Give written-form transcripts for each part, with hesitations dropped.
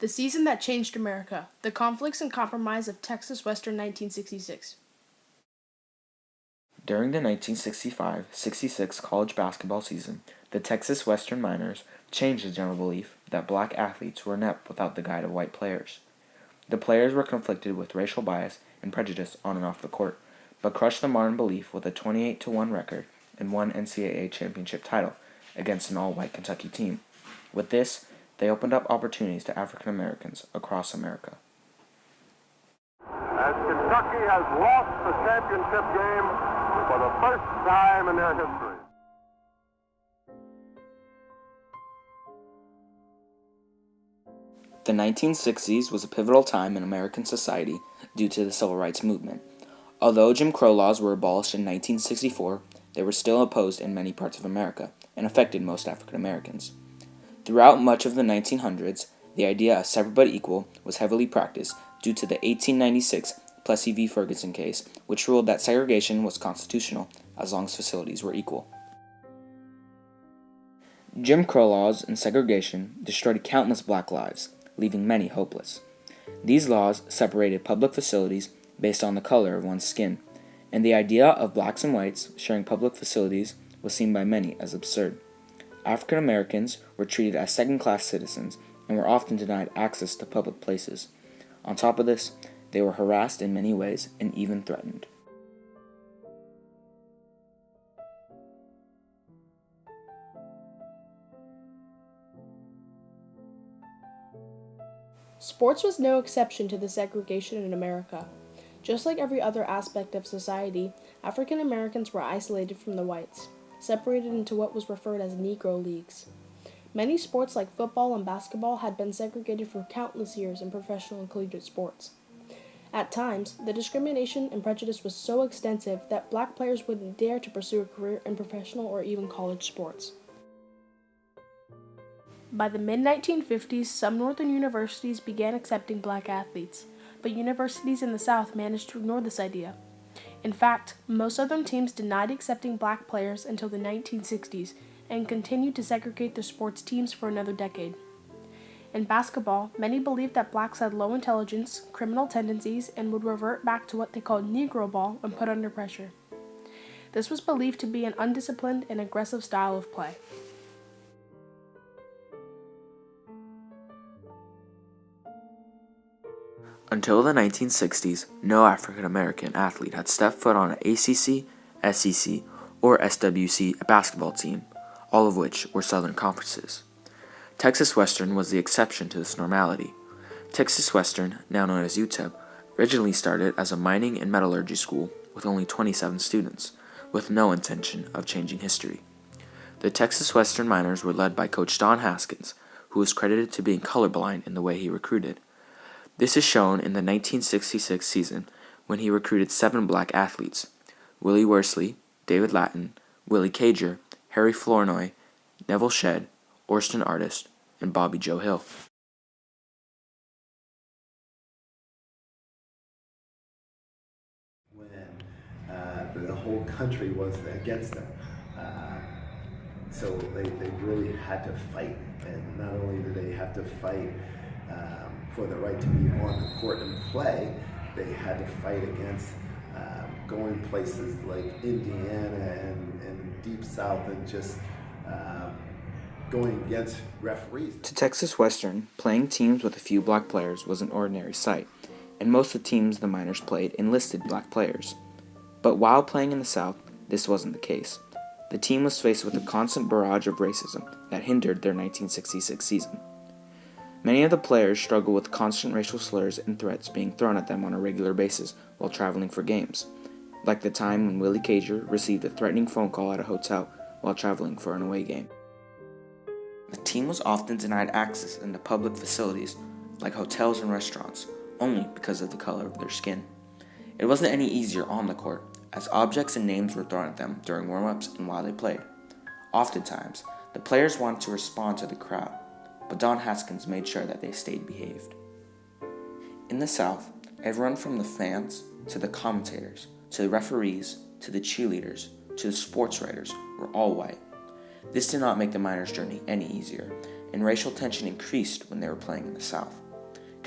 The season that changed America, the conflicts and compromise of Texas Western 1966. During the 1965-66 college basketball season, the Texas Western Miners changed the general belief that black athletes were inept without the guide of white players. The players were conflicted with racial bias and prejudice on and off the court, but crushed the modern belief with a 28-1 record and one NCAA championship title against an all-white Kentucky team. With this, they opened up opportunities to African Americans across America. As Kentucky has lost the championship game for the first time in their history. The 1960s was a pivotal time in American society due to the Civil Rights Movement. Although Jim Crow laws were abolished in 1964, they were still opposed in many parts of America and affected most African Americans. Throughout much of the 1900s, the idea of separate but equal was heavily practiced due to the 1896 Plessy v. Ferguson case, which ruled that segregation was constitutional as long as facilities were equal. Jim Crow laws and segregation destroyed countless black lives, leaving many hopeless. These laws separated public facilities based on the color of one's skin, and the idea of blacks and whites sharing public facilities was seen by many as absurd. African Americans were treated as second-class citizens and were often denied access to public places. On top of this, they were harassed in many ways and even threatened. Sports was no exception to the segregation in America. Just like every other aspect of society, African Americans were isolated from the whites, separated into what was referred as Negro leagues. Many sports like football and basketball had been segregated for countless years in professional and collegiate sports. At times, the discrimination and prejudice was so extensive that black players wouldn't dare to pursue a career in professional or even college sports. By the mid-1950s, some northern universities began accepting black athletes, but universities in the South managed to ignore this idea. In fact, most Southern teams denied accepting black players until the 1960s and continued to segregate their sports teams for another decade. In basketball, many believed that blacks had low intelligence, criminal tendencies, and would revert back to what they called Negro ball when put under pressure. This was believed to be an undisciplined and aggressive style of play. Until the 1960s, no African American athlete had stepped foot on an ACC, SEC, or SWC basketball team, all of which were Southern conferences. Texas Western was the exception to this normality. Texas Western, now known as UTEP, originally started as a mining and metallurgy school with only 27 students, with no intention of changing history. The Texas Western Miners were led by Coach Don Haskins, who was credited to being colorblind in the way he recruited. This is shown in the 1966 season when he recruited 7 black athletes: Willie Worsley, David Lattin, Willie Cager, Harry Flournoy, Neville Shedd, Orson Artist, and Bobby Joe Hill. When the whole country was against them. So they really had to fight, and not only did they have to fight for the right to be on the court and play, they had to fight against going places like Indiana and Deep South and just going against referees. To Texas Western, playing teams with a few black players was an ordinary sight, and most of the teams the Miners played enlisted black players. But while playing in the South, this wasn't the case. The team was faced with a constant barrage of racism that hindered their 1966 season. Many of the players struggled with constant racial slurs and threats being thrown at them on a regular basis while traveling for games, like the time when Willie Cager received a threatening phone call at a hotel while traveling for an away game. The team was often denied access into public facilities, like hotels and restaurants, only because of the color of their skin. It wasn't any easier on the court, as objects and names were thrown at them during warm-ups and while they played. Oftentimes, the players wanted to respond to the crowd, but Don Haskins made sure that they stayed behaved. In the South, everyone from the fans to the commentators, to the referees, to the cheerleaders, to the sports writers were all white. This did not make the Miners' journey any easier, and racial tension increased when they were playing in the South.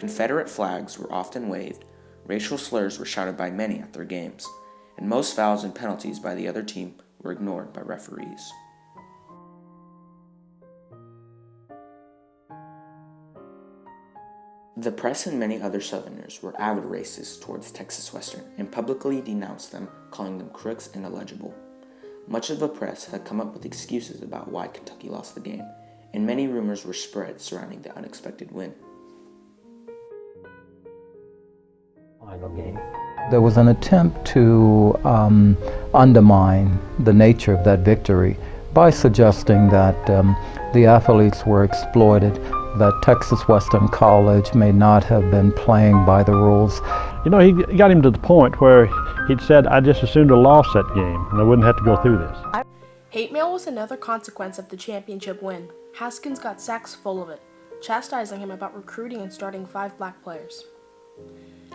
Confederate flags were often waved, racial slurs were shouted by many at their games, and most fouls and penalties by the other team were ignored by referees. The press and many other Southerners were avid racists towards Texas Western and publicly denounced them, calling them crooks and illegible. Much of the press had come up with excuses about why Kentucky lost the game, and many rumors were spread surrounding the unexpected win. Final game. There was an attempt to undermine the nature of that victory by suggesting that the athletes were exploited, that Texas Western College may not have been playing by the rules. You know, he got him to the point where he'd said, I just assumed have lost that game and I wouldn't have to go through this. Hate mail was another consequence of the championship win. Haskins got sacks full of it, chastising him about recruiting and starting 5 black players.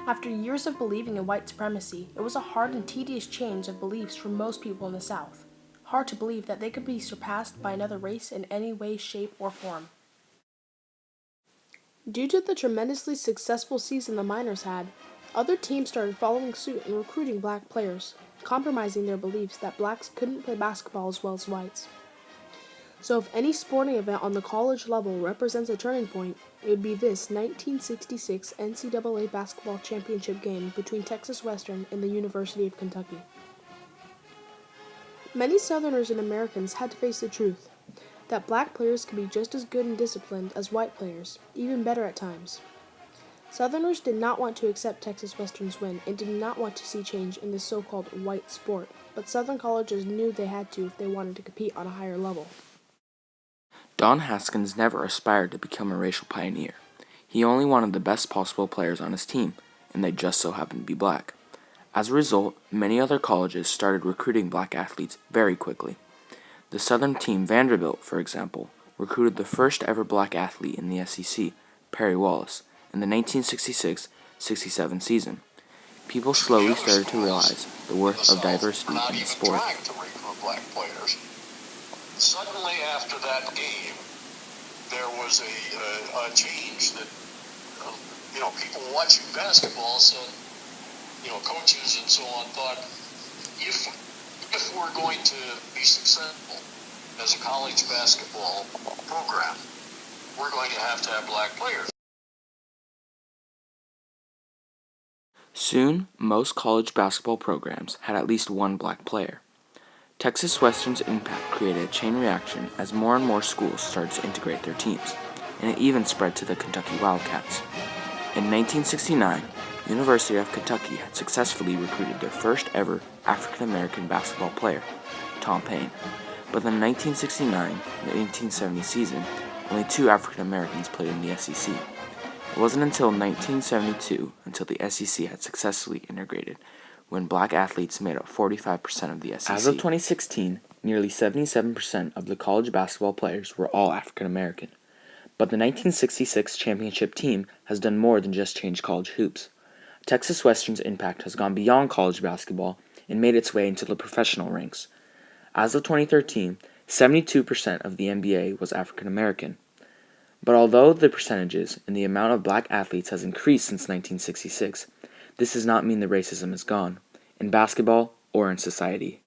After years of believing in white supremacy, it was a hard and tedious change of beliefs for most people in the South. Hard to believe that they could be surpassed by another race in any way, shape, or form. Due to the tremendously successful season the Miners had, other teams started following suit and recruiting black players, compromising their beliefs that blacks couldn't play basketball as well as whites. So if any sporting event on the college level represents a turning point, it would be this 1966 NCAA basketball championship game between Texas Western and the University of Kentucky. Many Southerners and Americans had to face the truth that black players could be just as good and disciplined as white players, even better at times. Southerners did not want to accept Texas Western's win and did not want to see change in this so-called white sport, but Southern colleges knew they had to if they wanted to compete on a higher level. Don Haskins never aspired to become a racial pioneer. He only wanted the best possible players on his team, and they just so happened to be black. As a result, many other colleges started recruiting black athletes very quickly. The Southern team Vanderbilt, for example, recruited the first ever black athlete in the SEC, Perry Wallace, in the 1966-67 season. People slowly started to realize the worth of diversity in the sport. Suddenly after that game, there was a change that, people watching basketball said, coaches and so on thought, if we're going to be successful as a college basketball program, we're going to have black players. Soon, most college basketball programs had at least one black player. Texas Western's impact created a chain reaction as more and more schools started to integrate their teams, and it even spread to the Kentucky Wildcats. In 1969, University of Kentucky had successfully recruited their first ever African-American basketball player, Tom Paine. But in the 1969-1970 season, only 2 African-Americans played in the SEC. It wasn't until 1972 until the SEC had successfully integrated, when black athletes made up 45% of the SEC. As of 2016, nearly 77% of the college basketball players were all African American. But the 1966 championship team has done more than just change college hoops. Texas Western's impact has gone beyond college basketball and made its way into the professional ranks. As of 2013, 72% of the NBA was African American. But although the percentages and the amount of black athletes has increased since 1966, this does not mean the racism is gone, in basketball or in society.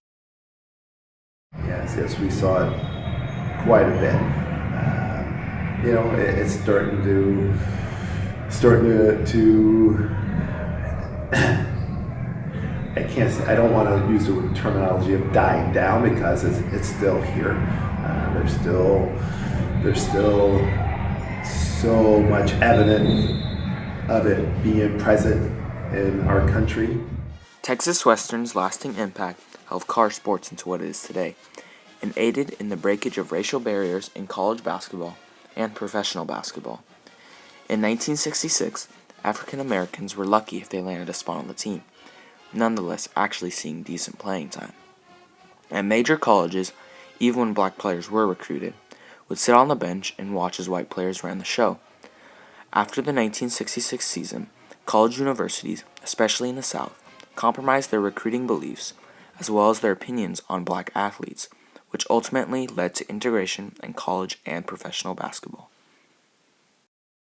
Yes, we saw it quite a bit. It's starting to I don't want to use the terminology of dying down because it's still here. There's still so much evidence of it being present in our country. Texas Western's lasting impact helped college sports into what it is today, and aided in the breakage of racial barriers in college basketball and professional basketball. In 1966, African Americans were lucky if they landed a spot on the team, nonetheless actually seeing decent playing time. At major colleges, even when black players were recruited, would sit on the bench and watch as white players ran the show. After the 1966 season, college universities, especially in the South, compromised their recruiting beliefs as well as their opinions on black athletes, which ultimately led to integration in college and professional basketball.